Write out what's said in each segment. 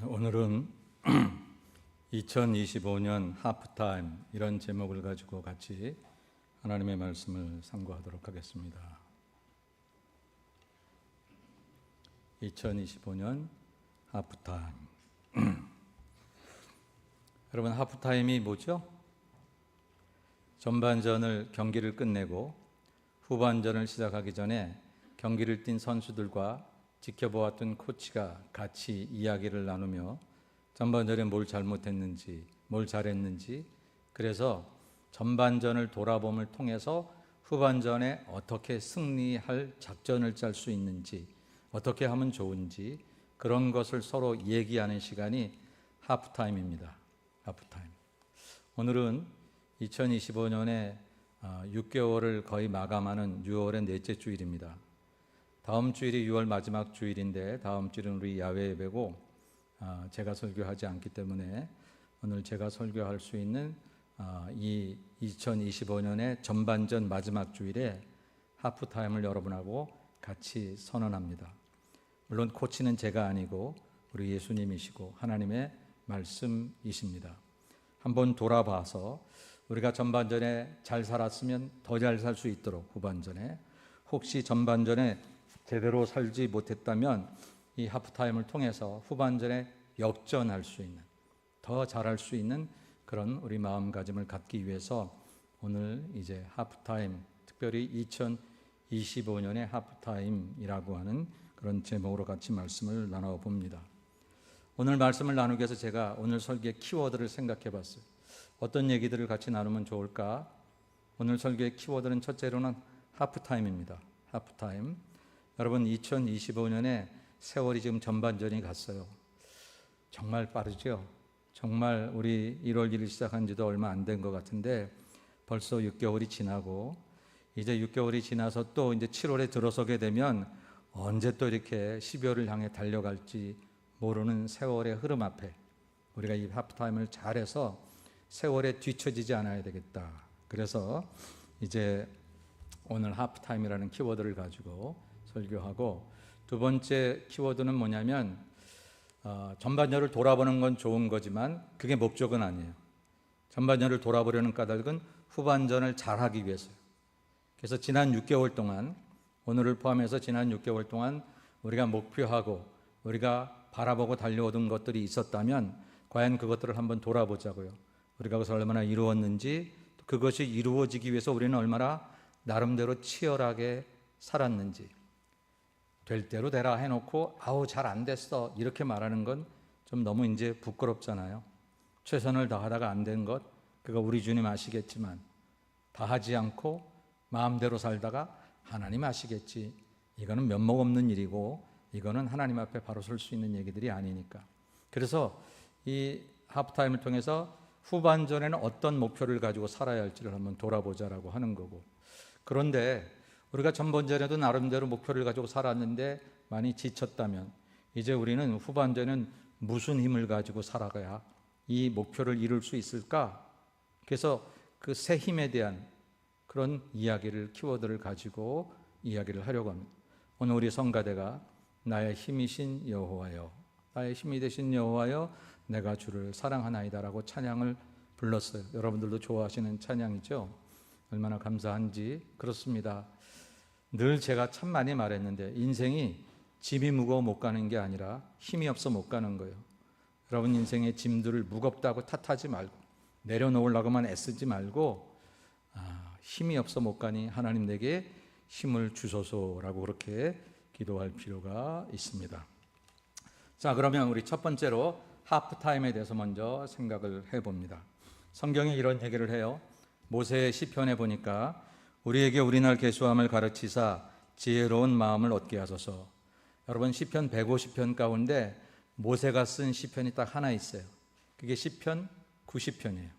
오늘은 2025년 하프타임 이런 제목을 가지고 같이 하나님의 말씀을 상고하도록 하겠습니다. 2025년 하프타임. 여러분, 하프타임이 뭐죠? 전반전을 경기를 끝내고 후반전을 시작하기 전에 경기를 뛴 선수들과 지켜보았던 코치가 같이 이야기를 나누며 전반전에 뭘 잘못했는지, 뭘 잘했는지, 그래서 전반전을 돌아봄을 통해서 후반전에 어떻게 승리할 작전을 짤 수 있는지, 어떻게 하면 좋은지 그런 것을 서로 얘기하는 시간이 하프타임입니다. 하프타임. 오늘은 2025년에 6개월을 거의 마감하는 6월의 넷째 주일입니다. 다음 주일이 6월 마지막 주일인데 다음 주일은 우리 야외 예배고 제가 설교하지 않기 때문에 오늘 제가 설교할 수 있는 이 2025년의 전반전 마지막 주일에 하프타임을 여러분하고 같이 선언합니다. 물론 코치는 제가 아니고 우리 예수님이시고 하나님의 말씀이십니다. 한번 돌아봐서 우리가 전반전에 잘 살았으면 더 잘 살 수 있도록 후반전에, 혹시 전반전에 제대로 살지 못했다면 이 하프타임을 통해서 후반전에 역전할 수 있는, 더 잘할 수 있는 그런 우리 마음가짐을 갖기 위해서 오늘 이제 하프타임, 특별히 2025년의 하프타임이라고 하는 그런 제목으로 같이 말씀을 나눠봅니다. 오늘 말씀을 나누기 위해서 제가 오늘 설교의 키워드를 생각해 봤어요. 어떤 얘기들을 같이 나누면 좋을까? 오늘 설교의 키워드는 첫째로는 하프타임입니다. 하프타임. 여러분, 2025년에 세월이 지금 전반전이 갔어요. 정말 빠르죠? 정말 우리 1월 1일 시작한 지도 얼마 안 된 것 같은데 벌써 6개월이 지나고, 이제 6개월이 지나서 또 이제 7월에 들어서게 되면 언제 또 이렇게 12월을 향해 달려갈지 모르는 세월의 흐름 앞에 우리가 이 하프타임을 잘해서 세월에 뒤처지지 않아야 되겠다. 그래서 이제 오늘 하프타임이라는 키워드를 가지고 설교하고, 두 번째 키워드는 뭐냐면 전반전을 돌아보는 건 좋은 거지만 그게 목적은 아니에요. 전반전을 돌아보려는 까닭은 후반전을 잘하기 위해서요. 그래서 지난 6개월 동안, 오늘을 포함해서 지난 6개월 동안 우리가 목표하고 우리가 바라보고 달려오던 것들이 있었다면 과연 그것들을 한번 돌아보자고요. 우리가 그것을 얼마나 이루었는지, 그것이 이루어지기 위해서 우리는 얼마나 나름대로 치열하게 살았는지. 될 대로 되라 해놓고 아우 잘 안 됐어 이렇게 말하는 건 좀 너무 이제 부끄럽잖아요. 최선을 다하다가 안 된 것, 그거 우리 주님 아시겠지만, 다하지 않고 마음대로 살다가 하나님 아시겠지, 이거는 면목 없는 일이고 이거는 하나님 앞에 바로 설 수 있는 얘기들이 아니니까. 그래서 이 하프타임을 통해서 후반전에는 어떤 목표를 가지고 살아야 할지를 한번 돌아보자라고 하는 거고, 그런데 우리가 전반전에도 나름대로 목표를 가지고 살았는데 많이 지쳤다면 이제 우리는 후반전에는 무슨 힘을 가지고 살아가야 이 목표를 이룰 수 있을까? 그래서 그 새 힘에 대한 그런 이야기를, 키워드를 가지고 이야기를 하려고 합니다. 오늘 우리 성가대가 나의 힘이신 여호와여, 나의 힘이 되신 여호와여, 내가 주를 사랑하나이다라고 찬양을 불렀어요. 여러분들도 좋아하시는 찬양이죠? 얼마나 감사한지. 그렇습니다. 늘 제가 참 많이 말했는데 인생이 짐이 무거워 못 가는 게 아니라 힘이 없어 못 가는 거예요. 여러분 인생의 짐들을 무겁다고 탓하지 말고 내려놓으려고만 애쓰지 말고 힘이 없어 못 가니 하나님 내게 힘을 주소서라고 그렇게 기도할 필요가 있습니다. 자, 그러면 우리 첫 번째로 하프타임에 대해서 먼저 생각을 해봅니다. 성경에 이런 얘기를 해요. 모세의 시편에 보니까 우리에게 우리날 계수함을 가르치사 지혜로운 마음을 얻게 하소서. 여러분, 시편 150편 가운데 모세가 쓴 시편이 딱 하나 있어요. 그게 시편 90편이에요.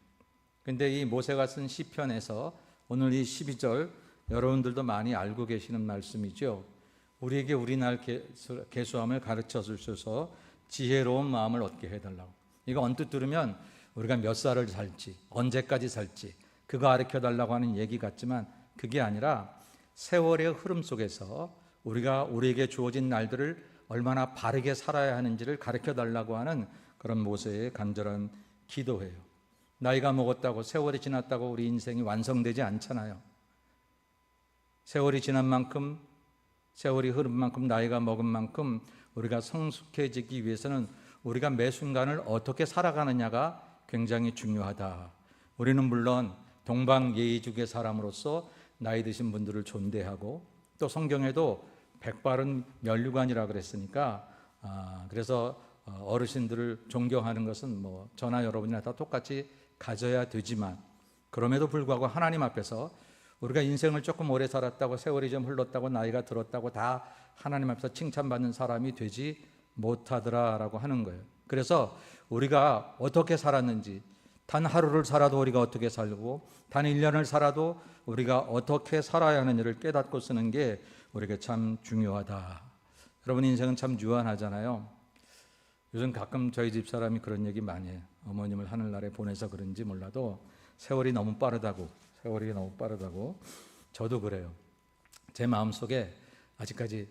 근데 이 모세가 쓴 시편에서 오늘 이 12절 여러분들도 많이 알고 계시는 말씀이죠. 우리에게 우리날 계수함을 가르쳐 주셔서 지혜로운 마음을 얻게 해달라고. 이거 언뜻 들으면 우리가 몇 살을 살지, 언제까지 살지 그거 가르쳐 달라고 하는 얘기 같지만 그게 아니라 세월의 흐름 속에서 우리가 우리에게 주어진 날들을 얼마나 바르게 살아야 하는지를 가르쳐 달라고 하는 그런 모세의 간절한 기도예요. 나이가 먹었다고, 세월이 지났다고 우리 인생이 완성되지 않잖아요. 세월이 지난 만큼, 세월이 흐른 만큼, 나이가 먹은 만큼 우리가 성숙해지기 위해서는 우리가 매 순간을 어떻게 살아가느냐가 굉장히 중요하다. 우리는 물론 동방예의주의 사람으로서 나이 드신 분들을 존대하고, 또 성경에도 백발은 면류관이라 그랬으니까 그래서 어르신들을 존경하는 것은 뭐 저나 여러분이나 다 똑같이 가져야 되지만, 그럼에도 불구하고 하나님 앞에서 우리가 인생을 조금 오래 살았다고, 세월이 좀 흘렀다고, 나이가 들었다고 다 하나님 앞에서 칭찬받는 사람이 되지 못하더라라고 하는 거예요. 그래서 우리가 어떻게 살았는지, 단 하루를 살아도 우리가 어떻게 살고, 단 1년을 살아도 우리가 어떻게 살아야 하는지를 깨닫고 쓰는 게 우리에게 참 중요하다. 여러분, 인생은 참 유한하잖아요. 요즘 가끔 저희 집 사람이 그런 얘기 많이 해요. 어머님을 하늘나라에 보내서 그런지 몰라도 세월이 너무 빠르다고. 저도 그래요. 제 마음속에 아직까지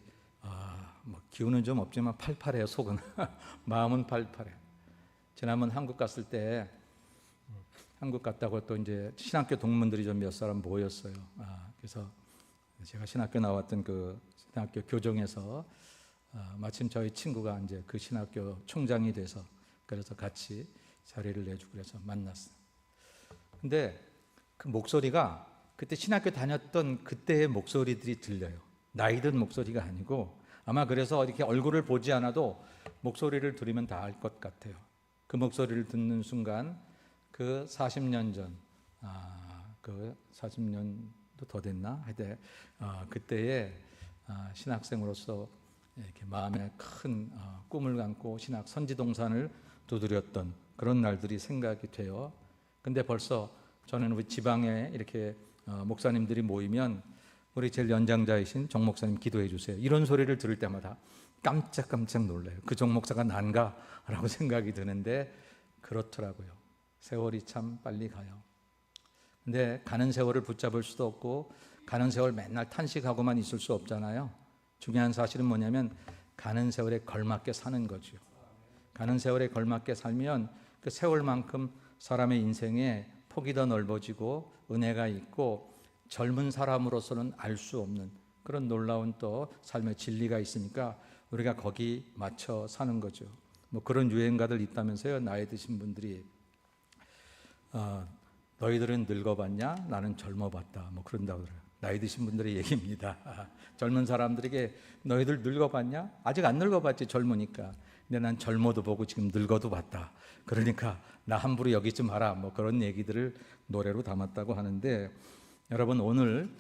뭐 기운은 좀 없지만 팔팔해요. 속은. 마음은 팔팔해요. 지난번 한국 갔을 때, 한국 갔다고 또 이제 신학교 동문들이 좀 몇 사람 모였어요. 그래서 제가 신학교 나왔던 그 신학교 교정에서 마침 저희 친구가 이제 그 신학교 총장이 돼서, 그래서 같이 자리를 내주고 그래서 만났어요. 근데 그 목소리가 그때 신학교 다녔던 그때의 목소리들이 들려요. 나이 든 목소리가 아니고, 아마 그래서 이렇게 얼굴을 보지 않아도 목소리를 들으면 다 알 것 같아요. 그 목소리를 듣는 순간 그 40년 전, 그 40년도 더 됐나? 하여튼 그때의 신학생으로서 이렇게 마음에 큰 꿈을 감고 신학 선지동산을 두드렸던 그런 날들이 생각이 돼요. 근데 벌써 저는 우리 지방에 이렇게 목사님들이 모이면 우리 제일 연장자이신 정 목사님 기도해 주세요, 이런 소리를 들을 때마다 깜짝깜짝 놀라요. 그 정 목사가 난가라고 생각이 드는데 그렇더라고요. 세월이 참 빨리 가요. 근데 가는 세월을 붙잡을 수도 없고, 가는 세월 맨날 탄식하고만 있을 수 없잖아요. 중요한 사실은 뭐냐면 가는 세월에 걸맞게 사는 거죠. 가는 세월에 걸맞게 살면 그 세월만큼 사람의 인생에 폭이 더 넓어지고 은혜가 있고, 젊은 사람으로서는 알 수 없는 그런 놀라운 또 삶의 진리가 있으니까 우리가 거기 맞춰 사는 거죠. 뭐 그런 유행가들 있다면서요. 나이 드신 분들이 너희들은 늙어봤냐? 나는 젊어봤다. 뭐 그런다고 그래요. 나이 드신 분들의 얘기입니다. 젊은 사람들에게 너희들 늙어봤냐? 아직 안 늙어봤지, 젊으니까. 근데 난 젊어도 보고 지금 늙어도 봤다. 그러니까 나 함부로 여기지 마라. 뭐 그런 얘기들을 노래로 담았다고 하는데, 여러분 오늘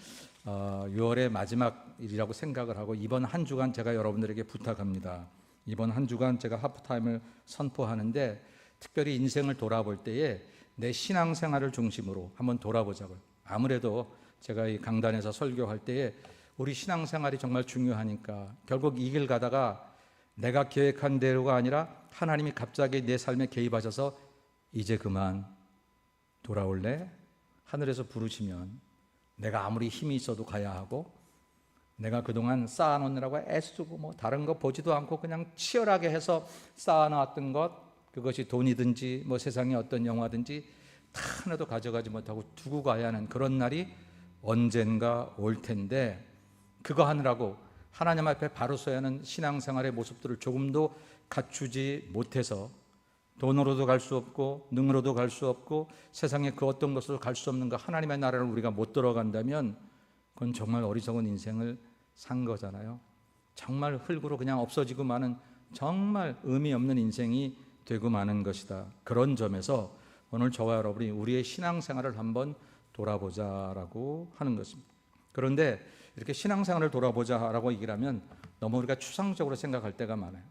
6월의 마지막 일이라고 생각을 하고 이번 한 주간 제가 여러분들에게 부탁합니다. 이번 한 주간 제가 하프타임을 선포하는데, 특별히 인생을 돌아볼 때에 내 신앙생활을 중심으로 한번 돌아보자고요. 아무래도 제가 이 강단에서 설교할 때에 우리 신앙생활이 정말 중요하니까, 결국 이 길 가다가 내가 계획한 대로가 아니라 하나님이 갑자기 내 삶에 개입하셔서 이제 그만 돌아올래? 하늘에서 부르시면 내가 아무리 힘이 있어도 가야 하고, 내가 그동안 쌓아놓느라고 애쓰고 뭐 다른 거 보지도 않고 그냥 치열하게 해서 쌓아놨던 것, 그것이 돈이든지 뭐 세상의 어떤 영화든지 다 하나도 가져가지 못하고 두고 가야 하는 그런 날이 언젠가 올 텐데, 그거 하느라고 하나님 앞에 바로 서야 하는 신앙생활의 모습들을 조금도 갖추지 못해서 돈으로도 갈 수 없고 능으로도 갈 수 없고 세상에 그 어떤 것으로 갈 수 없는 그 하나님의 나라를 우리가 못 들어간다면 그건 정말 어리석은 인생을 산 거잖아요. 정말 흙으로 그냥 없어지고 마는 정말 의미 없는 인생이 되고 마는 것이다. 그런 점에서 오늘 저와 여러분이 우리의 신앙생활을 한번 돌아보자라고 하는 것입니다. 그런데 이렇게 신앙생활을 돌아보자라고 얘기를 하면 너무 우리가 추상적으로 생각할 때가 많아요.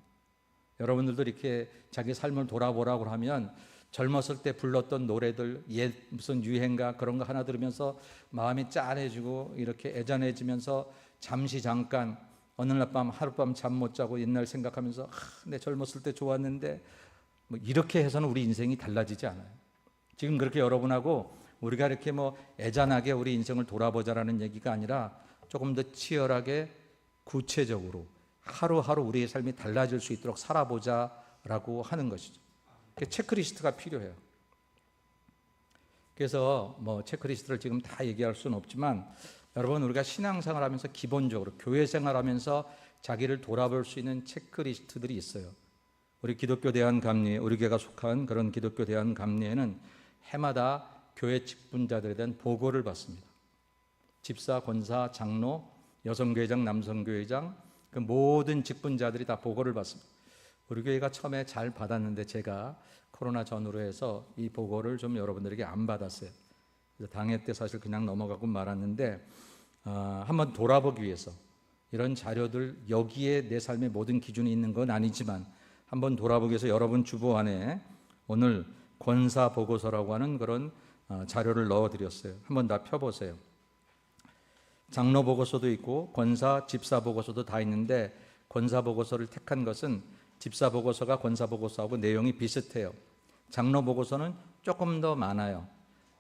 여러분들도 이렇게 자기 삶을 돌아보라고 하면 젊었을 때 불렀던 노래들, 옛 무슨 유행가 그런 거 하나 들으면서 마음이 짠해지고 이렇게 애잔해지면서 잠시 잠깐 어느 날 밤 하룻밤 잠 못 자고 옛날 생각하면서 내 젊었을 때 좋았는데, 뭐 이렇게 해서는 우리 인생이 달라지지 않아요. 지금 그렇게 여러분하고 우리가 이렇게 뭐 애잔하게 우리 인생을 돌아보자라는 얘기가 아니라 조금 더 치열하게 구체적으로 하루하루 우리의 삶이 달라질 수 있도록 살아보자라고 하는 것이죠. 체크리스트가 필요해요. 그래서 뭐 체크리스트를 지금 다 얘기할 수는 없지만 여러분, 우리가 신앙생활하면서 기본적으로 교회 생활하면서 자기를 돌아볼 수 있는 체크리스트들이 있어요. 우리 기독교 대한감리, 우리 교회가 속한 그런 기독교 대한감리에는 해마다 교회 직분자들에 대한 보고를 받습니다. 집사, 권사, 장로, 여성교회장, 남성교회장, 그 모든 직분자들이 다 보고를 받습니다. 우리 교회가 처음에 잘 받았는데 제가 코로나 전후로 해서 이 보고를 좀 여러분들에게 안 받았어요. 그래서 당회 때 사실 그냥 넘어가고 말았는데 한번 돌아보기 위해서 이런 자료들, 여기에 내 삶의 모든 기준이 있는 건 아니지만 한번 돌아보기 위해서 여러분 주보 안에 오늘 권사 보고서라고 하는 그런 자료를 넣어드렸어요. 한번 다 펴보세요. 장로 보고서도 있고 권사, 집사 보고서도 다 있는데 권사 보고서를 택한 것은 집사 보고서가 권사 보고서하고 내용이 비슷해요. 장로 보고서는 조금 더 많아요.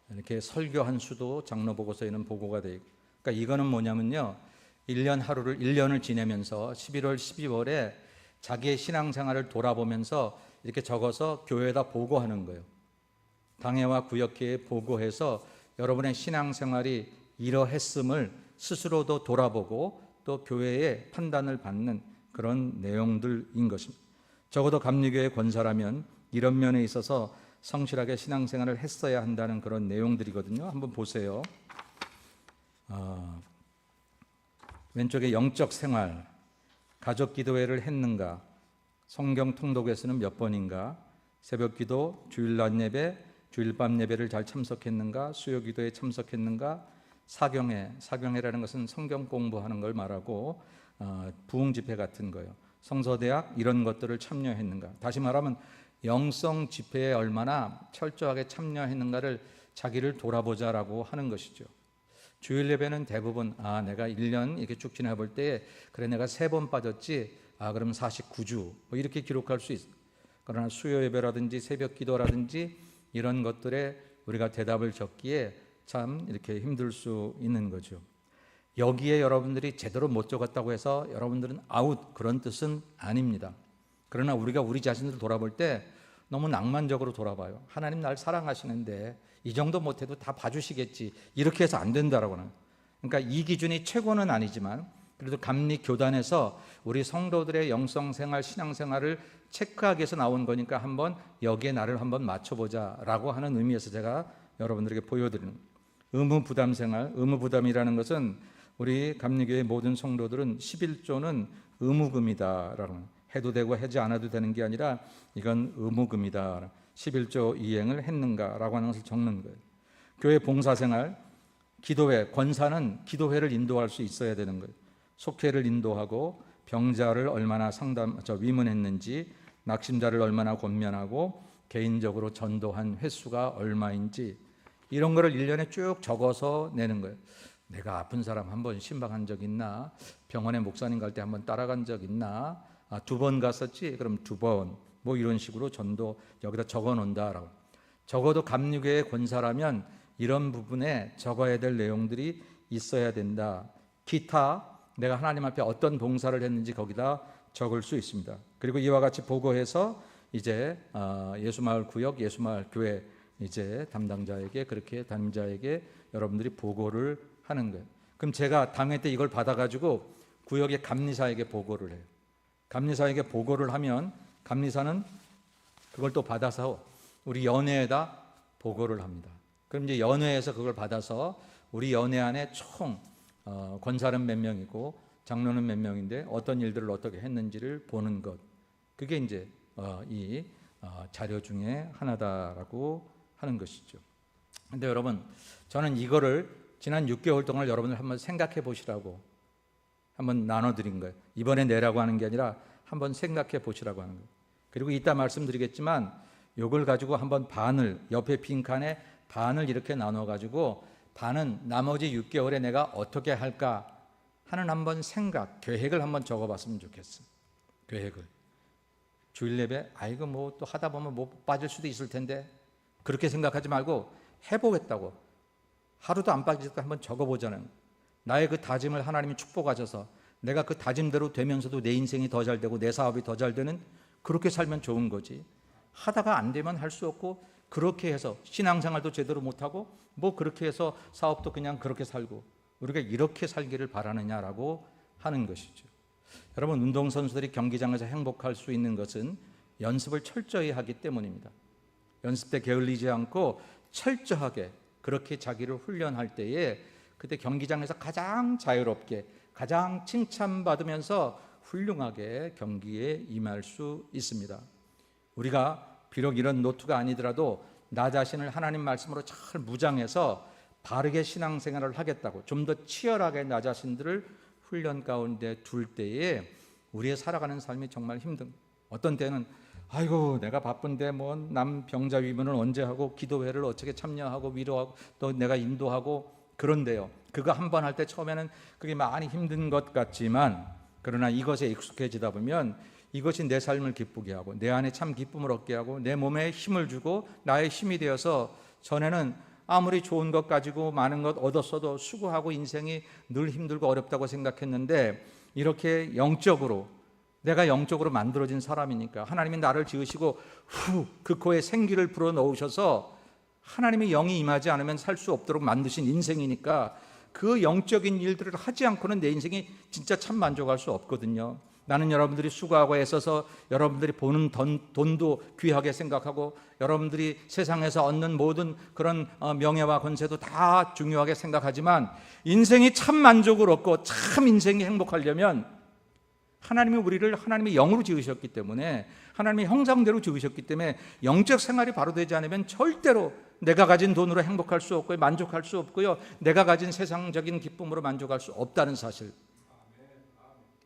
이렇게 설교한 수도 장로 보고서에는 보고가 되어 있고. 그러니까 이거는 뭐냐면요, 1년 하루를 1년을 지내면서 11월, 12월에 자기의 신앙생활을 돌아보면서 이렇게 적어서 교회에다 보고하는 거예요. 당회와 구역회에 보고해서 여러분의 신앙생활이 이러했음을 스스로도 돌아보고 또 교회의 판단을 받는 그런 내용들인 것입니다. 적어도 감리교회 권사라면 이런 면에 있어서 성실하게 신앙생활을 했어야 한다는 그런 내용들이거든요. 한번 보세요. 왼쪽에 영적 생활, 가족 기도회를 했는가, 성경 통독에서는 몇 번인가, 새벽 기도, 주일 낮 예배, 주일 밤 예배를 잘 참석했는가, 수요 기도에 참석했는가, 사경회라는 것은 성경 공부하는 걸 말하고 부흥 집회 같은 거예요. 성서대학 이런 것들을 참여했는가. 다시 말하면 영성 집회에 얼마나 철저하게 참여했는가를 자기를 돌아보자라고 하는 것이죠. 주일 예배는 대부분 내가 1년 이렇게 쭉 지나볼 때 그래 내가 3번 빠졌지, 그럼 49주 뭐 이렇게 기록할 수 있어요. 그러나 수요 예배라든지 새벽 기도라든지 이런 것들에 우리가 대답을 적기에 참 이렇게 힘들 수 있는 거죠. 여기에 여러분들이 제대로 못 적었다고 해서 여러분들은 아웃, 그런 뜻은 아닙니다. 그러나 우리가 우리 자신을 돌아볼 때 너무 낭만적으로 돌아봐요. 하나님 날 사랑하시는데 이 정도 못해도 다 봐주시겠지, 이렇게 해서 안 된다라고는. 그러니까 이 기준이 최고는 아니지만 그래도 감리 교단에서 우리 성도들의 영성생활, 신앙생활을 체크하기 위해서 나온 거니까 한번 여기에 나를 한번 맞춰보자라고 하는 의미에서 제가 여러분들에게 보여드리는 거예요. 의무부담 생활, 의무부담이라는 것은 우리 감리교회 모든 성도들은 11조는 의무금이다라는, 해도 되고 하지 않아도 되는 게 아니라 이건 의무금이다. 11조 이행을 했는가라고 하는 것을 적는 거예요. 교회 봉사생활, 기도회, 권사는 기도회를 인도할 수 있어야 되는 거예요. 속회를 인도하고 병자를 얼마나 위문했는지, 낙심자를 얼마나 권면하고 개인적으로 전도한 횟수가 얼마인지, 이런 거를 1년에 쭉 적어서 내는 거예요. 내가 아픈 사람 한 번 신방한 적 있나? 병원에 목사님 갈 때 한 번 따라간 적 있나? 2번 갔었지? 그럼 2번. 뭐 이런 식으로 전도 여기다 적어 놓는다라고. 적어도 감리교회 권사라면 이런 부분에 적어야 될 내용들이 있어야 된다. 기타 내가 하나님 앞에 어떤 봉사를 했는지 거기다 적을 수 있습니다. 그리고 이와 같이 보고해서 이제 예수마을 구역, 예수마을 교회 이제 담당자에게, 그렇게 담임자에게 여러분들이 보고를 하는 거예요. 그럼 제가 당회 때 이걸 받아가지고 구역의 감리사에게 보고를 해요. 감리사에게 보고를 하면 감리사는 그걸 또 받아서 우리 연회에다 보고를 합니다. 그럼 이제 연회에서 그걸 받아서 우리 연회 안에 총 권사는 몇 명이고 장로는 몇 명인데 어떤 일들을 어떻게 했는지를 보는 것, 그게 이제 이 자료 중에 하나다라고 하는 것이죠. 근데 여러분, 저는 이거를 지난 6개월 동안 여러분들 한번 생각해 보시라고 한번 나눠드린 거예요. 이번에 내라고 하는 게 아니라 한번 생각해 보시라고 하는 거예요. 그리고 이따 말씀드리겠지만 이걸 가지고 한번 반을, 옆에 빈 칸에 반을 이렇게 나눠가지고 반은 나머지 6개월에 내가 어떻게 할까 하는 한번 생각, 계획을 한번 적어봤으면 좋겠어요. 계획을. 주일 예배, 이거 뭐 또 하다 보면 뭐 빠질 수도 있을 텐데, 그렇게 생각하지 말고 해보겠다고. 하루도 안 빠질까 한번 적어보자는, 나의 그 다짐을 하나님이 축복하셔서 내가 그 다짐대로 되면서도 내 인생이 더 잘 되고 내 사업이 더 잘 되는, 그렇게 살면 좋은 거지. 하다가 안 되면 할 수 없고, 그렇게 해서 신앙생활도 제대로 못하고 뭐 그렇게 해서 사업도 그냥 그렇게 살고, 우리가 이렇게 살기를 바라느냐라고 하는 것이죠. 여러분, 운동선수들이 경기장에서 행복할 수 있는 것은 연습을 철저히 하기 때문입니다. 연습 때 게을리지 않고 철저하게 그렇게 자기를 훈련할 때에, 그때 경기장에서 가장 자유롭게, 가장 칭찬받으면서 훌륭하게 경기에 임할 수 있습니다. 우리가 비록 이런 노트가 아니더라도 나 자신을 하나님 말씀으로 잘 무장해서 바르게 신앙생활을 하겠다고 좀 더 치열하게 나 자신들을 훈련 가운데 둘 때에 우리의 살아가는 삶이 정말 힘든, 어떤 때는 아이고 내가 바쁜데 뭐 남 병자 위문을 언제 하고 기도회를 어떻게 참여하고 위로하고 또 내가 인도하고 그런데요, 그거 한 번 할 때 처음에는 그게 많이 힘든 것 같지만, 그러나 이것에 익숙해지다 보면 이것이 내 삶을 기쁘게 하고 내 안에 참 기쁨을 얻게 하고 내 몸에 힘을 주고 나의 힘이 되어서, 전에는 아무리 좋은 것 가지고 많은 것 얻었어도 수고하고 인생이 늘 힘들고 어렵다고 생각했는데, 이렇게 영적으로 내가 영적으로 만들어진 사람이니까 하나님이 나를 지으시고 그 코에 생기를 불어넣으셔서 하나님의 영이 임하지 않으면 살 수 없도록 만드신 인생이니까, 그 영적인 일들을 하지 않고는 내 인생이 진짜 참 만족할 수 없거든요. 나는 여러분들이 수고하고 애써서 여러분들이 보는 돈도 귀하게 생각하고, 여러분들이 세상에서 얻는 모든 그런 명예와 권세도 다 중요하게 생각하지만, 인생이 참 만족을 얻고 참 인생이 행복하려면 하나님이 우리를 하나님의 영으로 지으셨기 때문에, 하나님의 형상대로 지으셨기 때문에 영적 생활이 바로 되지 않으면 절대로 내가 가진 돈으로 행복할 수 없고요, 만족할 수 없고요, 내가 가진 세상적인 기쁨으로 만족할 수 없다는 사실,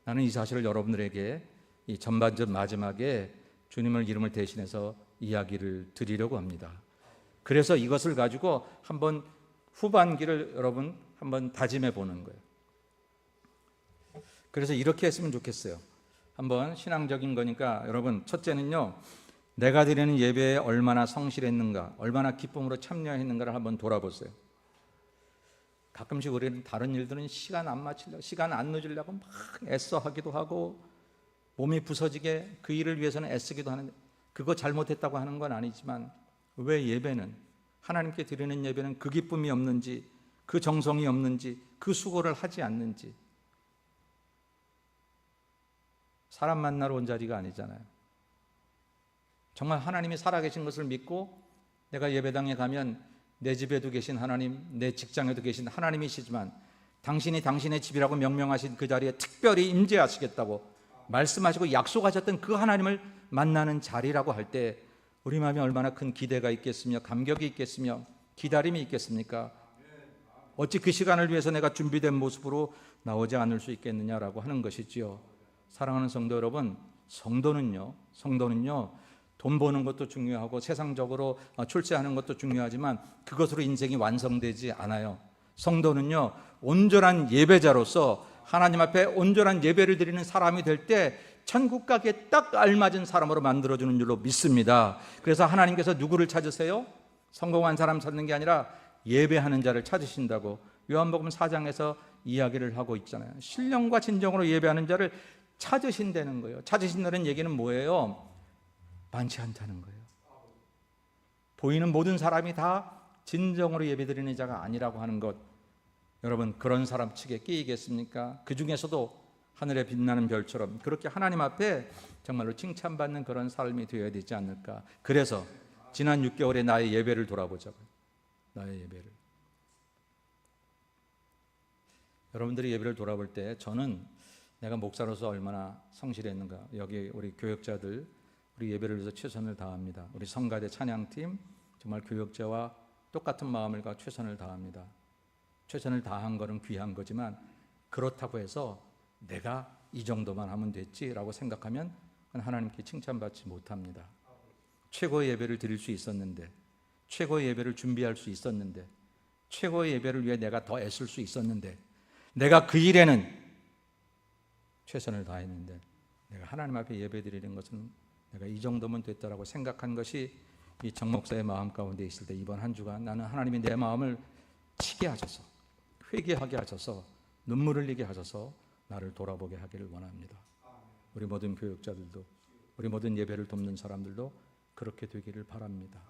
나는 이 사실을 여러분들에게 이 전반전 마지막에 주님을 이름을 대신해서 이야기를 드리려고 합니다. 그래서 이것을 가지고 한번 후반기를 여러분 한번 다짐해 보는 거예요. 그래서 이렇게 했으면 좋겠어요. 한번 신앙적인 거니까 여러분, 첫째는요, 내가 드리는 예배에 얼마나 성실했는가, 얼마나 기쁨으로 참여했는가를 한번 돌아보세요. 가끔씩 우리는 다른 일들은 시간 안 맞추려고, 시간 안 늦으려고 막 애써 하기도 하고, 몸이 부서지게 그 일을 위해서는 애쓰기도 하는데, 그거 잘못했다고 하는 건 아니지만, 왜 예배는, 하나님께 드리는 예배는 그 기쁨이 없는지, 그 정성이 없는지, 그 수고를 하지 않는지. 사람 만나러 온 자리가 아니잖아요. 정말 하나님이 살아계신 것을 믿고 내가 예배당에 가면 내 집에도 계신 하나님, 내 직장에도 계신 하나님이시지만, 당신이 당신의 집이라고 명명하신 그 자리에 특별히 임재하시겠다고 말씀하시고 약속하셨던 그 하나님을 만나는 자리라고 할 때 우리 마음에 얼마나 큰 기대가 있겠으며 감격이 있겠으며 기다림이 있겠습니까? 어찌 그 시간을 위해서 내가 준비된 모습으로 나오지 않을 수 있겠느냐라고 하는 것이지요. 사랑하는 성도 여러분, 성도는요 돈 버는 것도 중요하고 세상적으로 출세하는 것도 중요하지만 그것으로 인생이 완성되지 않아요. 성도는요, 온전한 예배자로서 하나님 앞에 온전한 예배를 드리는 사람이 될 때 천국 가기에 딱 알맞은 사람으로 만들어주는 줄로 믿습니다. 그래서 하나님께서 누구를 찾으세요? 성공한 사람 찾는 게 아니라 예배하는 자를 찾으신다고 요한복음 4장에서 이야기를 하고 있잖아요. 신령과 진정으로 예배하는 자를 찾으신다는 거예요. 찾으신다는 얘기는 뭐예요? 많지 않다는 거예요. 보이는 모든 사람이 다 진정으로 예배드리는 자가 아니라고 하는 것, 여러분 그런 사람 측에 끼이겠습니까? 그 중에서도 하늘에 빛나는 별처럼 그렇게 하나님 앞에 정말로 칭찬받는 그런 삶이 되어야 되지 않을까. 그래서 지난 6개월의 나의 예배를 돌아보자고요. 나의 예배를. 여러분들이 예배를 돌아볼 때 저는 내가 목사로서 얼마나 성실했는가, 여기 우리 교역자들 우리 예배를 위해서 최선을 다합니다. 우리 성가대 찬양팀 정말 교역자와 똑같은 마음을 갖고 최선을 다합니다. 최선을 다한 거는 귀한 거지만 그렇다고 해서 내가 이 정도만 하면 됐지라고 생각하면 하나님께 칭찬받지 못합니다. 최고의 예배를 드릴 수 있었는데, 최고의 예배를 준비할 수 있었는데, 최고의 예배를 위해 내가 더 애쓸 수 있었는데, 내가 그 일에는 최선을 다했는데 내가 하나님 앞에 예배 드리는 것은 내가 이 정도면 됐다라고 생각한 것이 이 정 목사의 마음 가운데 있을 때 이번 한 주간 나는 하나님이 내 마음을 치게 하셔서, 회개하게 하셔서, 눈물 흘리게 하셔서 나를 돌아보게 하기를 원합니다. 우리 모든 교육자들도, 우리 모든 예배를 돕는 사람들도 그렇게 되기를 바랍니다.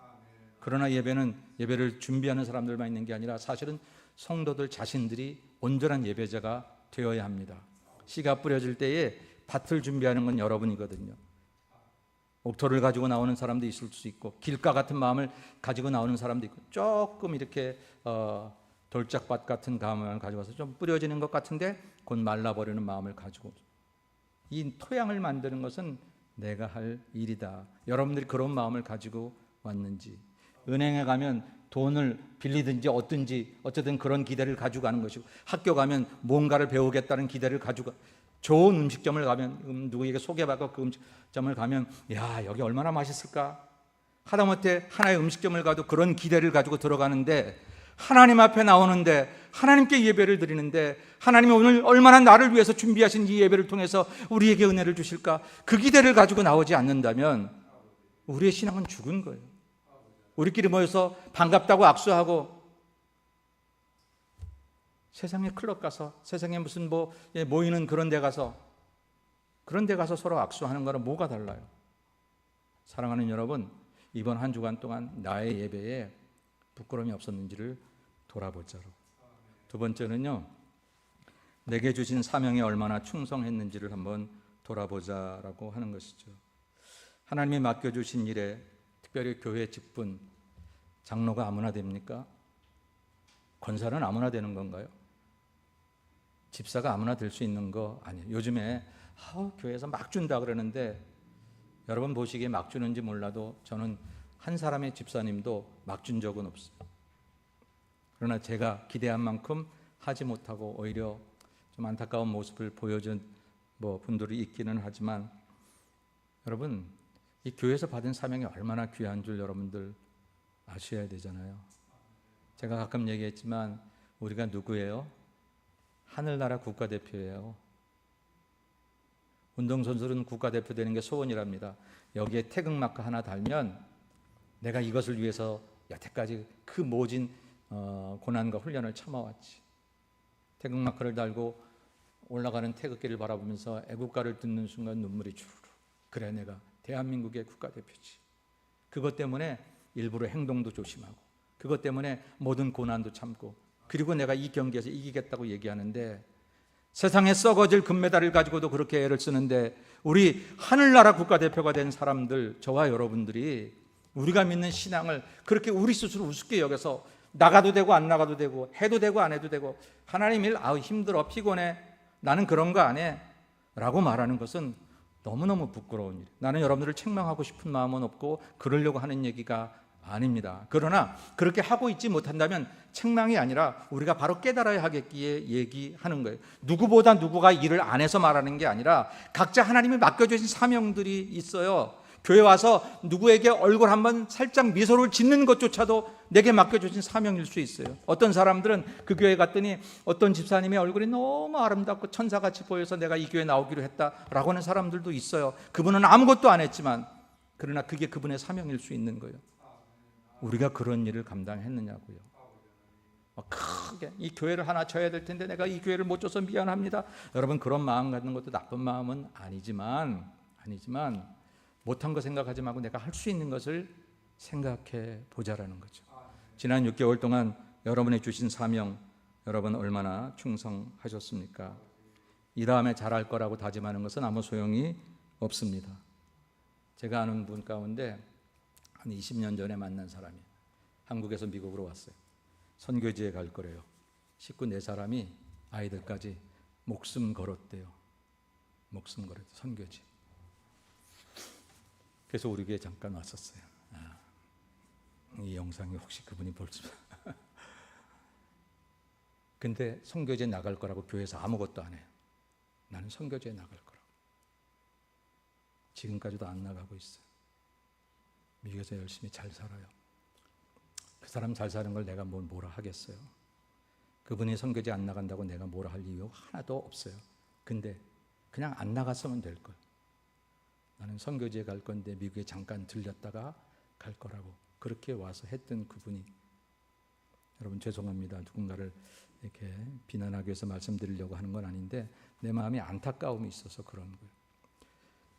그러나 예배를 준비하는 사람들만 있는 게 아니라 사실은 성도들 자신들이 온전한 예배자가 되어야 합니다. 씨가 뿌려질 때에 밭을 준비하는 건 여러분이거든요. 옥토를 가지고 나오는 사람도 있을 수 있고, 길가 같은 마음을 가지고 나오는 사람도 있고, 조금 이렇게 돌짝밭 같은 마음을 가져와서 좀 뿌려지는 것 같은데 곧 말라버리는 마음을 가지고, 이 토양을 만드는 것은 내가 할 일이다. 여러분들이 그런 마음을 가지고 왔는지, 은행에 가면 돈을 빌리든지 얻든지 어쨌든 그런 기대를 가지고 가는 것이고, 학교 가면 뭔가를 배우겠다는 기대를 가지고, 좋은 음식점을 가면 누구에게 소개받고 그 음식점을 가면 야, 여기 얼마나 맛있을까? 하다못해 하나의 음식점을 가도 그런 기대를 가지고 들어가는데, 하나님 앞에 나오는데, 하나님께 예배를 드리는데, 하나님이 오늘 얼마나 나를 위해서 준비하신 이 예배를 통해서 우리에게 은혜를 주실까? 그 기대를 가지고 나오지 않는다면 우리의 신앙은 죽은 거예요. 우리끼리 모여서 반갑다고 악수하고, 세상에 클럽 가서, 세상에 무슨 모이는 그런 데 가서 서로 악수하는 거랑 뭐가 달라요? 사랑하는 여러분, 이번 한 주간 동안 나의 예배에 부끄러움이 없었는지를 돌아보자로. 두 번째는요, 내게 주신 사명에 얼마나 충성했는지를 한번 돌아보자라고 하는 것이죠. 하나님이 맡겨주신 일에, 특별히 교회 직분, 장로가 아무나 됩니까? 권사는 아무나 되는 건가요? 집사가 아무나 될 수 있는 거 아니에요. 요즘에 교회에서 막 준다 그러는데, 여러분 보시기에 막 주는지 몰라도 저는 한 사람의 집사님도 막 준 적은 없어요. 그러나 제가 기대한 만큼 하지 못하고 오히려 좀 안타까운 모습을 보여준 분들이 있기는 하지만, 여러분, 이 교회에서 받은 사명이 얼마나 귀한 줄 여러분들 아셔야 되잖아요. 제가 가끔 얘기했지만 우리가 누구예요? 하늘나라 국가대표예요. 운동선수는 국가대표 되는 게 소원이랍니다. 여기에 태극마크 하나 달면 내가 이것을 위해서 여태까지 그 모진 고난과 훈련을 참아왔지. 태극마크를 달고 올라가는 태극기를 바라보면서 애국가를 듣는 순간 눈물이 주르르. 그래, 내가 대한민국의 국가대표지. 그것 때문에 일부러 행동도 조심하고, 그것 때문에 모든 고난도 참고, 그리고 내가 이 경기에서 이기겠다고 얘기하는데, 세상에 썩어질 금메달을 가지고도 그렇게 애를 쓰는데, 우리 하늘나라 국가대표가 된 사람들, 저와 여러분들이 우리가 믿는 신앙을 그렇게 우리 스스로 우습게 여겨서 나가도 되고 안 나가도 되고 해도 되고 안 해도 되고, 하나님 일 힘들어 피곤해 나는 그런 거 안 해 라고 말하는 것은 너무너무 부끄러운 일. 나는 여러분들을 책망하고 싶은 마음은 없고 그러려고 하는 얘기가 아닙니다. 그러나 그렇게 하고 있지 못한다면 책망이 아니라 우리가 바로 깨달아야 하겠기에 얘기하는 거예요. 누구보다 누구가 일을 안 해서 말하는 게 아니라 각자 하나님이 맡겨주신 사명들이 있어요. 교회 와서 누구에게 얼굴 한번 살짝 미소를 짓는 것조차도 내게 맡겨주신 사명일 수 있어요. 어떤 사람들은 그 교회 갔더니 어떤 집사님의 얼굴이 너무 아름답고 천사같이 보여서 내가 이 교회 나오기로 했다라고 하는 사람들도 있어요. 그분은 아무것도 안 했지만, 그러나 그게 그분의 사명일 수 있는 거예요. 우리가 그런 일을 감당했느냐고요. 크게 이 교회를 하나 쳐야 될 텐데 내가 이 교회를 못 줘서 미안합니다. 여러분, 그런 마음 갖는 것도 나쁜 마음은 아니지만 못한 거 생각하지 말고 내가 할 수 있는 것을 생각해 보자라는 거죠. 지난 6개월 동안 여러분이 주신 사명, 여러분 얼마나 충성하셨습니까? 이 다음에 잘할 거라고 다짐하는 것은 아무 소용이 없습니다. 제가 아는 분 가운데 한 20년 전에 만난 사람이 한국에서 미국으로 왔어요. 선교지에 갈 거래요. 식구 4사람이 아이들까지 목숨 걸었대요. 목숨 걸었대요. 선교지. 그래서 우리 교회에 잠깐 왔었어요. 이 영상이 혹시 그분이 볼 수. 근데 선교지에 나갈 거라고 교회에서 아무것도 안 해요. 나는 선교지에 나갈 거라고. 지금까지도 안 나가고 있어요. 미국에서 열심히 잘 살아요. 그 사람 잘 사는 걸 내가 뭐라 하겠어요. 그분이 선교지 안 나간다고 내가 뭐라 할 이유 하나도 없어요. 근데 그냥 안 나갔으면 될 걸. 나는 선교지에 갈 건데 미국에 잠깐 들렸다가 갈 거라고 그렇게 와서 했던 그분이, 여러분 죄송합니다. 누군가를 이렇게 비난하기 위해서 말씀드리려고 하는 건 아닌데 내 마음에 안타까움이 있어서 그런 거예요.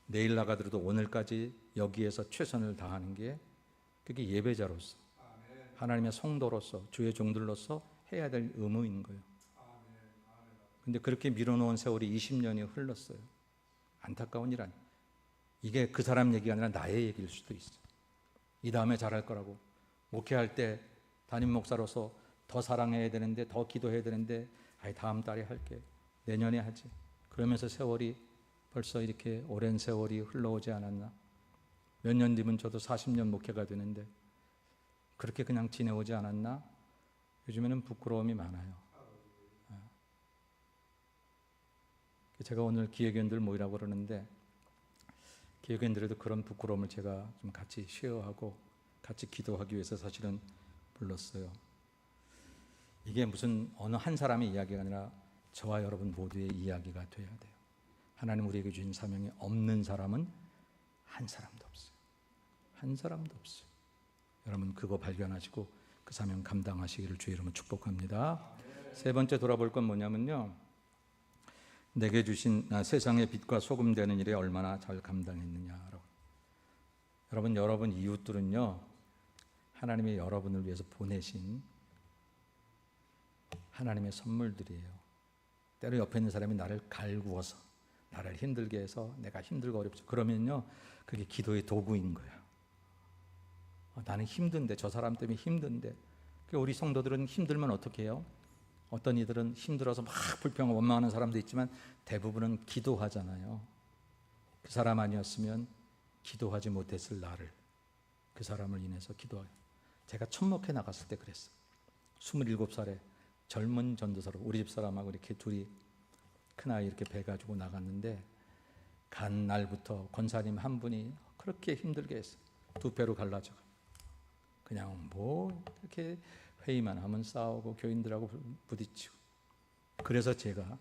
내일 나가더라도 오늘까지 여기에서 최선을 다하는 게 그게 예배자로서 하나님의 성도로서 주의 종들로서 해야 될 의무인 거예요. 근데 그렇게 밀어놓은 세월이 20년이 흘렀어요. 안타까운 일 아니에요. 이게 그 사람 얘기가 아니라 나의 얘기일 수도 있어요. 이 다음에 잘할 거라고. 목회할 때 담임 목사로서 더 사랑해야 되는데, 더 기도해야 되는데, 다음 달에 할게, 내년에 하지. 그러면서 세월이 벌써 이렇게 오랜 세월이 흘러오지 않았나. 몇 년 뒤면 저도 40년 목회가 되는데 그렇게 그냥 지내오지 않았나. 요즘에는 부끄러움이 많아요. 제가 오늘 기획위원들 모이라고 그러는데 기획위원들에도 그런 부끄러움을 제가 좀 같이 쉐어하고 같이 기도하기 위해서 사실은 불렀어요. 이게 무슨 어느 한 사람의 이야기가 아니라 저와 여러분 모두의 이야기가 돼야 돼요. 하나님 우리에게 주신 사명이 없는 사람은 한 사람도 없어요. 한 사람도 없어요. 여러분 그거 발견하시고 그 사명 감당하시기를 주의 이름으로 축복합니다. 세 번째 돌아볼 건 뭐냐면요, 내게 주신 세상의 빛과 소금 되는 일에 얼마나 잘 감당했느냐라고. 여러분 이웃들은요, 하나님이 여러분을 위해서 보내신 하나님의 선물들이에요. 때로 옆에 있는 사람이 나를 갈구어서 나를 힘들게 해서 내가 힘들고 어렵죠. 그러면요, 그게 기도의 도구인 거예요. 나는 힘든데, 저 사람 때문에 힘든데. 우리 성도들은 힘들면 어떻게 해요? 어떤 이들은 힘들어서 막 불평하고 원망하는 사람도 있지만 대부분은 기도하잖아요. 그 사람 아니었으면 기도하지 못했을 나를, 그 사람을 인해서 기도하고. 제가 첫 목회 나갔을 때 그랬어요. 27살에 젊은 전도사로 우리 집 사람하고 이렇게 둘이 큰아이 이렇게 배 가지고 나갔는데 간 날부터 권사님 한 분이 그렇게 힘들게 했어요. 두 배로 갈라져. 그냥 뭐 이렇게 회의만 하면 싸우고 교인들하고 부딪히고. 그래서 제가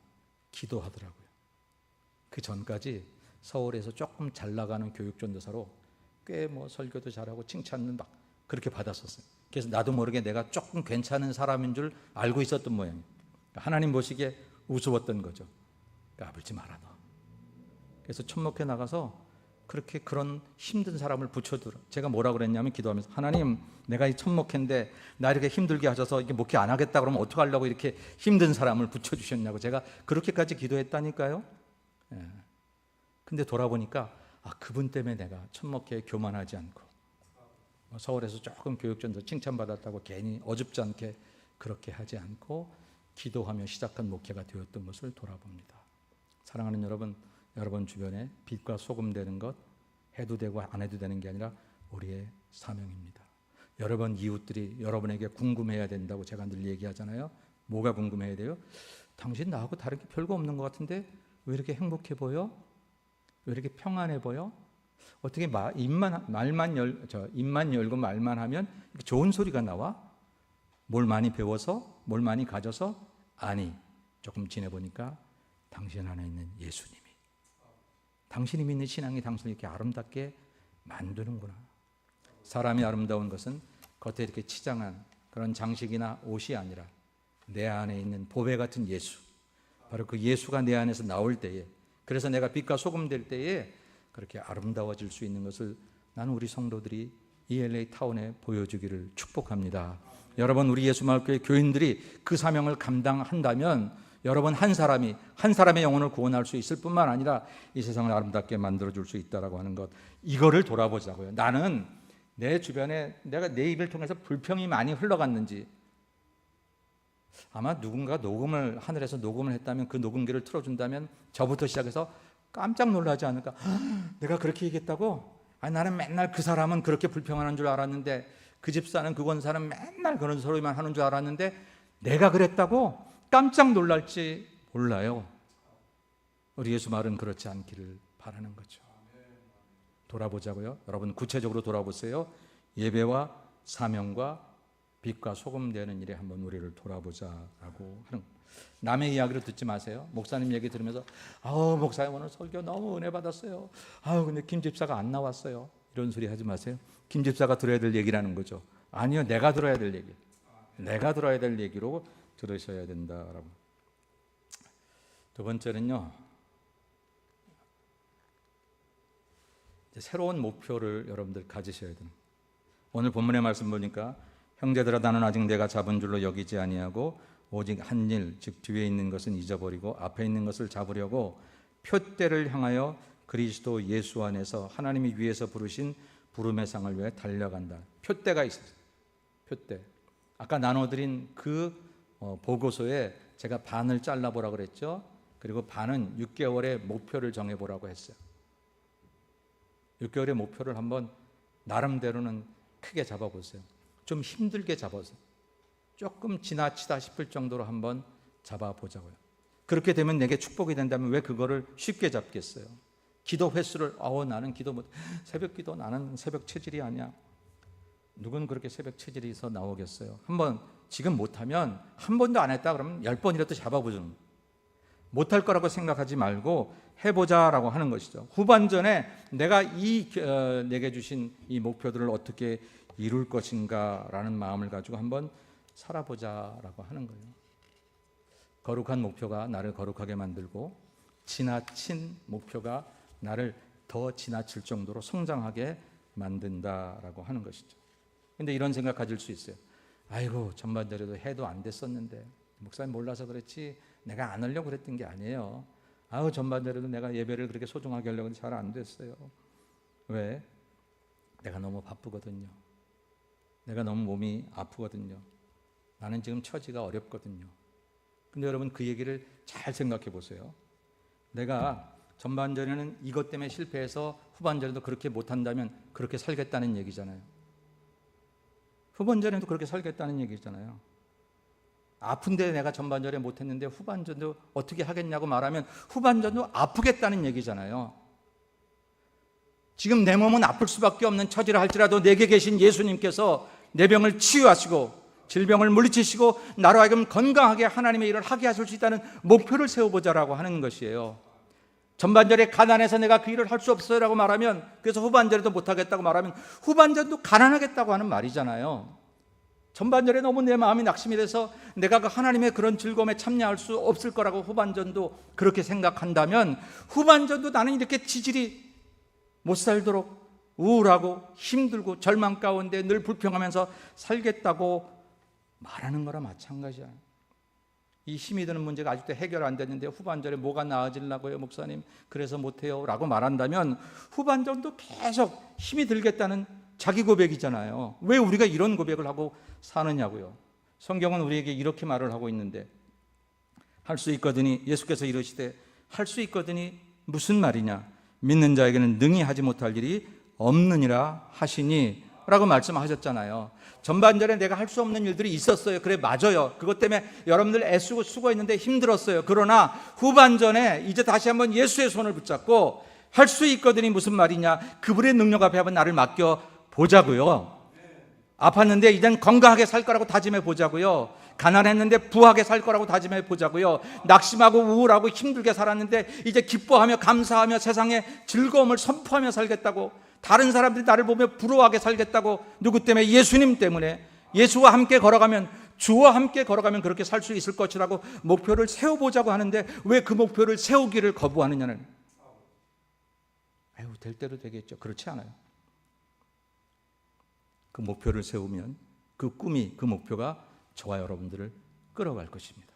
기도하더라고요. 그 전까지 서울에서 조금 잘 나가는 교육전도사로 꽤 뭐 설교도 잘하고 칭찬은 막 그렇게 받았었어요. 그래서 나도 모르게 내가 조금 괜찮은 사람인 줄 알고 있었던 모양이에요. 하나님 보시기에 우스웠던 거죠. 까불지 마라 너. 그래서 천목회 나가서 그렇게 그런 힘든 사람을 붙여들어. 제가 뭐라 그랬냐면 기도하면서, 하나님 내가 이 천목회인데 나 이렇게 힘들게 하셔서 이렇게 목회 안 하겠다 그러면 어떡하려고 이렇게 힘든 사람을 붙여주셨냐고 제가 그렇게까지 기도했다니까요. 예. 근데 돌아보니까 그분 때문에 내가 천목회에 교만하지 않고 서울에서 조금 교육전도 칭찬받았다고 괜히 어줍지 않게 그렇게 하지 않고 기도하며 시작한 목회가 되었던 것을 돌아봅니다. 사랑하는 여러분, 여러분 주변에 빛과 소금 되는 것, 해도 되고 안 해도 되는 게 아니라 우리의 사명입니다. 여러분 이웃들이 여러분에게 궁금해야 된다고 제가 늘 얘기하잖아요. 뭐가 궁금해야 돼요? 당신 나하고 다른 게 별거 없는 것 같은데 왜 이렇게 행복해 보여? 왜 이렇게 평안해 보여? 어떻게 입만 열고 말만 하면 좋은 소리가 나와? 뭘 많이 배워서? 뭘 많이 가져서? 아니, 조금 지내보니까 당신 안에 있는 예수님이, 당신이 믿는 신앙이 당신을 이렇게 아름답게 만드는구나. 사람이 아름다운 것은 겉에 이렇게 치장한 그런 장식이나 옷이 아니라 내 안에 있는 보배 같은 예수, 바로 그 예수가 내 안에서 나올 때에, 그래서 내가 빛과 소금 될 때에 그렇게 아름다워질 수 있는 것을 나는 우리 성도들이 이 LA 타운에 보여주기를 축복합니다. 여러분 우리 예수마을교회 교인들이 그 사명을 감당한다면 여러분 한 사람의 영혼을 구원할 수 있을 뿐만 아니라 이 세상을 아름답게 만들어줄 수 있다라고 하는 것, 이거를 돌아보자고요. 나는 내 주변에 내가 내 입을 통해서 불평이 많이 흘러갔는지, 아마 누군가 하늘에서 녹음을 했다면 그 녹음기를 틀어준다면 저부터 시작해서 깜짝 놀라지 않을까. 내가 그렇게 얘기했다고? 나는 맨날 그 사람은 그렇게 불평하는 줄 알았는데, 그 집사는 그 권사는 맨날 그런 소리만 하는 줄 알았는데 내가 그랬다고? 깜짝 놀랄지 몰라요. 우리 예수 말은 그렇지 않기를 바라는 거죠. 돌아보자고요. 여러분 구체적으로 돌아보세요. 예배와 사명과 빛과 소금 되는 일에 한번 우리를 돌아보자라고 하는. 남의 이야기를 듣지 마세요. 목사님 얘기 들으면서 목사님 오늘 설교 너무 은혜 받았어요. 근데 김 집사가 안 나왔어요. 이런 소리 하지 마세요. 김 집사가 들어야 될 얘기라는 거죠. 아니요, 내가 들어야 될 얘기. 내가 들어야 될 얘기로 들으셔야 된다라고. 두 번째는요, 새로운 목표를 여러분들 가지셔야 돼요. 오늘 본문의 말씀 보니까 형제들아 나는 아직 내가 잡은 줄로 여기지 아니하고 오직 한 일, 즉 뒤에 있는 것은 잊어버리고 앞에 있는 것을 잡으려고 표대를 향하여 그리스도 예수 안에서 하나님이 위에서 부르신 부름의 상을 위해 달려간다. 표대가 있어요. 표대. 아까 나눠드린 그 보고서에 제가 반을 잘라보라고 그랬죠. 그리고 반은 6개월의 목표를 정해보라고 했어요. 6개월의 목표를 한번 나름대로는 크게 잡아보세요. 좀 힘들게 잡아서 조금 지나치다 싶을 정도로 한번 잡아보자고요. 그렇게 되면 내게 축복이 된다면 왜 그거를 쉽게 잡겠어요? 기도 횟수를 나는 기도 못, 새벽 기도 나는 새벽 체질이 아니야. 누구는 그렇게 새벽 체질이 있어 나오겠어요? 한번 지금 못하면 한 번도 안 했다 그러면 10번이라도 잡아보죠. 못할 거라고 생각하지 말고 해보자라고 하는 것이죠. 후반전에 내가 내게 주신 이 목표들을 어떻게 이룰 것인가라는 마음을 가지고 한번 살아보자라고 하는 거예요. 거룩한 목표가 나를 거룩하게 만들고 지나친 목표가 나를 더 지나칠 정도로 성장하게 만든다라고 하는 것이죠. 근데 이런 생각 가질 수 있어요. 아이고 전반전에도 해도 안 됐었는데 목사님 몰라서 그랬지 내가 안 하려고 그랬던 게 아니에요. 아우 전반전에도 내가 예배를 그렇게 소중하게 하려고 했는데 잘 안 됐어요. 왜? 내가 너무 바쁘거든요. 내가 너무 몸이 아프거든요. 나는 지금 처지가 어렵거든요. 근데 여러분 그 얘기를 잘 생각해 보세요. 내가 전반전에는 이것 때문에 실패해서 후반전에도 그렇게 못한다면 그렇게 살겠다는 얘기잖아요. 후반전에도 그렇게 살겠다는 얘기잖아요. 아픈데 내가 전반전에 못했는데 후반전도 어떻게 하겠냐고 말하면 후반전도 아프겠다는 얘기잖아요. 지금 내 몸은 아플 수밖에 없는 처지라 할지라도 내게 계신 예수님께서 내 병을 치유하시고 질병을 물리치시고 나로 하여금 건강하게 하나님의 일을 하게 하실 수 있다는 목표를 세워보자라고 하는 것이에요. 전반전에 가난해서 내가 그 일을 할 수 없어요 라고 말하면, 그래서 후반전에도 못하겠다고 말하면 후반전도 가난하겠다고 하는 말이잖아요. 전반전에 너무 내 마음이 낙심이 돼서 내가 그 하나님의 그런 즐거움에 참여할 수 없을 거라고 후반전도 그렇게 생각한다면 후반전도 나는 이렇게 지질이 못 살도록 우울하고 힘들고 절망 가운데 늘 불평하면서 살겠다고 말하는 거랑 마찬가지야. 이 힘이 드는 문제가 아직도 해결 안 됐는데 후반전에 뭐가 나아지려고요 목사님 그래서 못해요 라고 말한다면 후반전도 계속 힘이 들겠다는 자기 고백이잖아요. 왜 우리가 이런 고백을 하고 사느냐고요. 성경은 우리에게 이렇게 말을 하고 있는데, 할 수 있거든이, 예수께서 이르시되 할 수 있거든이 무슨 말이냐, 믿는 자에게는 능히 하지 못할 일이 없느니라 하시니 라고 말씀하셨잖아요. 전반전에 내가 할 수 없는 일들이 있었어요. 그래 맞아요. 그것 때문에 여러분들 애쓰고 수고했는데 힘들었어요. 그러나 후반전에 이제 다시 한번 예수의 손을 붙잡고 할 수 있거든이 무슨 말이냐, 그분의 능력 앞에 한번 나를 맡겨 보자고요. 아팠는데 이젠 건강하게 살 거라고 다짐해 보자고요. 가난했는데 부하게 살 거라고 다짐해 보자고요. 낙심하고 우울하고 힘들게 살았는데 이제 기뻐하며 감사하며 세상에 즐거움을 선포하며 살겠다고, 다른 사람들이 나를 보며 부러워하게 살겠다고, 누구 때문에? 예수님 때문에. 예수와 함께 걸어가면, 주와 함께 걸어가면 그렇게 살 수 있을 것이라고 목표를 세워보자고 하는데 왜 그 목표를 세우기를 거부하느냐는, 될 대로 되겠죠. 그렇지 않아요. 그 목표를 세우면 그 꿈이, 그 목표가 저와 여러분들을 끌어갈 것입니다.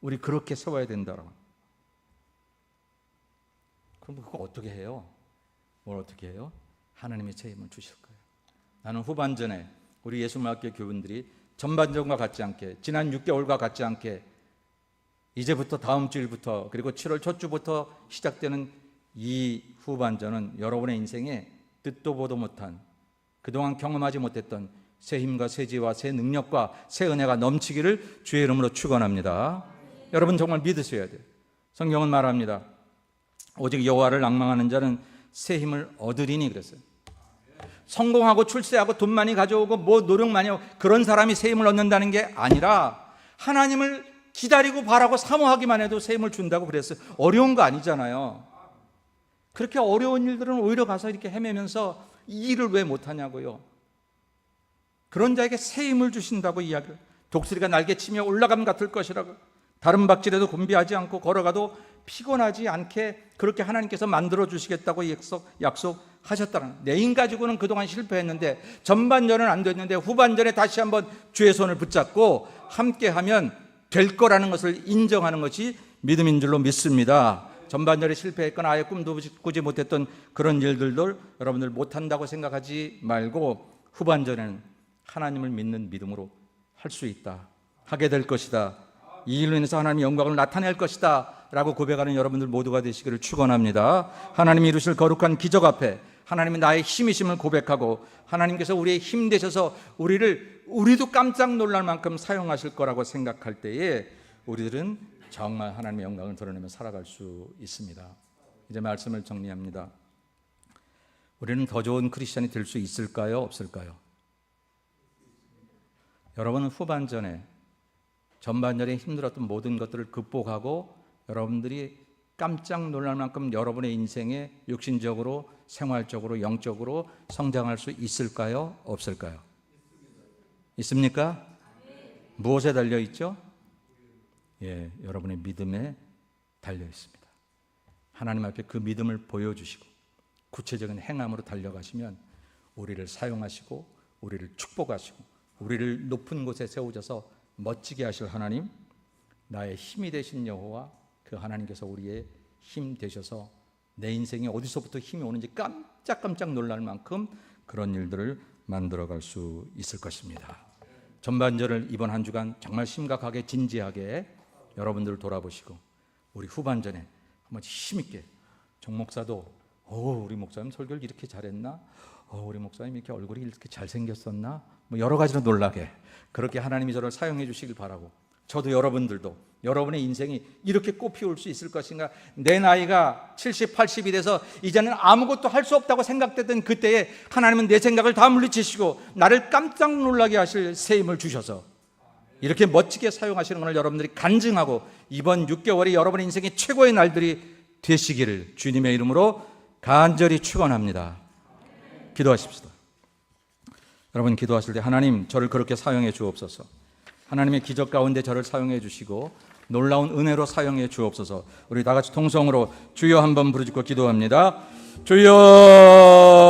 우리 그렇게 세워야 된다라고. 그럼 그거 어떻게 해요? 뭘 어떻게 해요? 하나님의 제 힘을 주실 거예요. 나는 후반전에 우리 예수님학교 교분들이 전반전과 같지 않게, 지난 6개월과 같지 않게 이제부터 다음 주일부터 그리고 7월 첫 주부터 시작되는 이 후반전은 여러분의 인생에 듣도 보도 못한, 그동안 경험하지 못했던 새 힘과 새 지혜와 새 능력과 새 은혜가 넘치기를 주의 이름으로 축원합니다. 여러분 정말 믿으셔야 돼요. 성경은 말합니다. 오직 여호와를 앙망하는 자는 새 힘을 얻으리니 그랬어요. 성공하고 출세하고 돈 많이 가져오고 뭐 노력 많이 하고 그런 사람이 새 힘을 얻는다는 게 아니라 하나님을 기다리고 바라고 사모하기만 해도 새 힘을 준다고 그랬어요. 어려운 거 아니잖아요. 그렇게 어려운 일들은 오히려 가서 이렇게 헤매면서 이 일을 왜 못하냐고요. 그런 자에게 새 힘을 주신다고 이야기를, 독수리가 날개치며 올라감 같을 것이라고. 다른 박질에도 곤비하지 않고 걸어가도 피곤하지 않게 그렇게 하나님께서 만들어 주시겠다고 약속하셨다는. 내 힘 가지고는 그동안 실패했는데, 전반전은 안 됐는데 후반전에 다시 한번 주의 손을 붙잡고 함께하면 될 거라는 것을 인정하는 것이 믿음인 줄로 믿습니다. 전반전에 실패했거나 아예 꿈도 꾸지 못했던 그런 일들도 여러분들 못한다고 생각하지 말고, 후반전에는 하나님을 믿는 믿음으로 할 수 있다, 하게 될 것이다, 이 일로 인해서 하나님의 영광을 나타낼 것이다 라고 고백하는 여러분들 모두가 되시기를 축원합니다. 하나님이 이루실 거룩한 기적 앞에 하나님이 나의 힘이심을 고백하고, 하나님께서 우리의 힘 되셔서 우리도 깜짝 놀랄 만큼 사용하실 거라고 생각할 때에 우리들은 정말 하나님의 영광을 드러내며 살아갈 수 있습니다. 이제 말씀을 정리합니다. 우리는 더 좋은 크리스천이 될 수 있을까요? 없을까요? 여러분은 후반전에, 전반전에 힘들었던 모든 것들을 극복하고 여러분들이 깜짝 놀랄 만큼 여러분의 인생에 육신적으로, 생활적으로, 영적으로 성장할 수 있을까요? 없을까요? 있습니까? 무엇에 달려 있죠? 여러분의 믿음에 달려 있습니다. 하나님 앞에 그 믿음을 보여주시고 구체적인 행함으로 달려가시면 우리를 사용하시고 우리를 축복하시고 우리를 높은 곳에 세우셔서 멋지게 하실 하나님, 나의 힘이 되신 여호와, 그 하나님께서 우리의 힘 되셔서 내 인생에 어디서부터 힘이 오는지 깜짝깜짝 놀랄 만큼 그런 일들을 만들어갈 수 있을 것입니다. 전반전을 이번 한 주간 정말 심각하게 진지하게 여러분들 돌아보시고, 우리 후반전에 한번 힘있게, 정 목사도 우리 목사님 설교를 이렇게 잘했나? 우리 목사님 이렇게 얼굴이 이렇게 잘생겼었나? 뭐 여러 가지로 놀라게 그렇게 하나님이 저를 사용해 주시길 바라고, 저도 여러분들도 여러분의 인생이 이렇게 꽃피울 수 있을 것인가, 내 나이가 70, 80이 돼서 이제는 아무것도 할 수 없다고 생각됐던 그때에 하나님은 내 생각을 다 물리치시고 나를 깜짝 놀라게 하실 새 힘을 주셔서 이렇게 멋지게 사용하시는 것을 여러분들이 간증하고, 이번 6개월이 여러분의 인생의 최고의 날들이 되시기를 주님의 이름으로 간절히 축원합니다. 기도하십시다. 여러분, 기도하실 때 하나님, 저를 그렇게 사용해 주옵소서. 하나님의 기적 가운데 저를 사용해 주시고 놀라운 은혜로 사용해 주옵소서. 우리 다 같이 통성으로 주여 한번 부르짖고 기도합니다. 주여,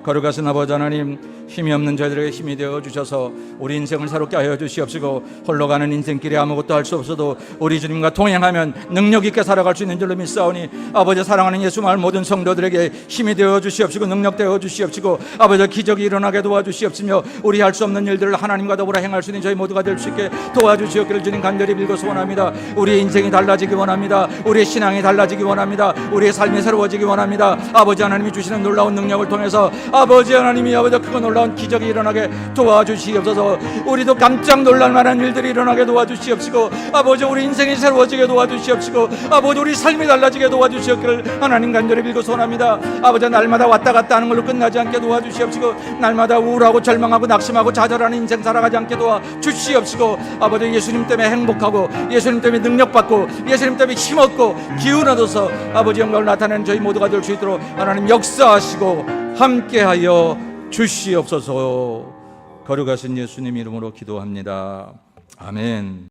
거룩하신 아버지 하나님, 힘이 없는 저희들에게 힘이 되어 주셔서 우리 인생을 새롭게 하여 주시옵시고, 홀로 가는 인생길에 아무것도 할 수 없어도 우리 주님과 동행하면 능력 있게 살아갈 수 있는 줄로 믿사오니, 아버지 사랑하는 예수 마을 모든 성도들에게 힘이 되어 주시옵시고 능력 되어 주시옵시고, 아버지 기적이 일어나게 도와주시옵시며 우리 할 수 없는 일들을 하나님과 더불어 행할 수 있는 저희 모두가 될 수 있게 도와주시옵기를 주님 간절히 빌고 소원합니다. 우리의 인생이 달라지기 원합니다. 우리의 신앙이 달라지기 원합니다. 우리의 삶이 새로워지기 원합니다. 아버지 하나님이 주시는 놀라운 능력을 통해서 아버지 하나님이 크고 놀라운 기적이 일어나게 도와주시옵소서. 우리도 깜짝 놀랄 만한 일들이 일어나게 도와주시옵시고, 아버지 우리 인생이 새로워지게 도와주시옵시고, 아버지 우리 삶이 달라지게 도와주시옵기를 하나님 간절히 빌고 소원합니다. 아버지 날마다 왔다 갔다 하는 걸로 끝나지 않게 도와주시옵시고, 날마다 우울하고 절망하고 낙심하고 좌절하는 인생 살아가지 않게 도와주시옵시고, 아버지 예수님 때문에 행복하고 예수님 때문에 능력받고 예수님 때문에 힘없고 기운 얻어서 아버지 영광을 나타내는 저희 모두가 될 수 있도록 하나님 역사하시고 함께하여 주시옵소서. 거룩하신 예수님 이름으로 기도합니다. 아멘.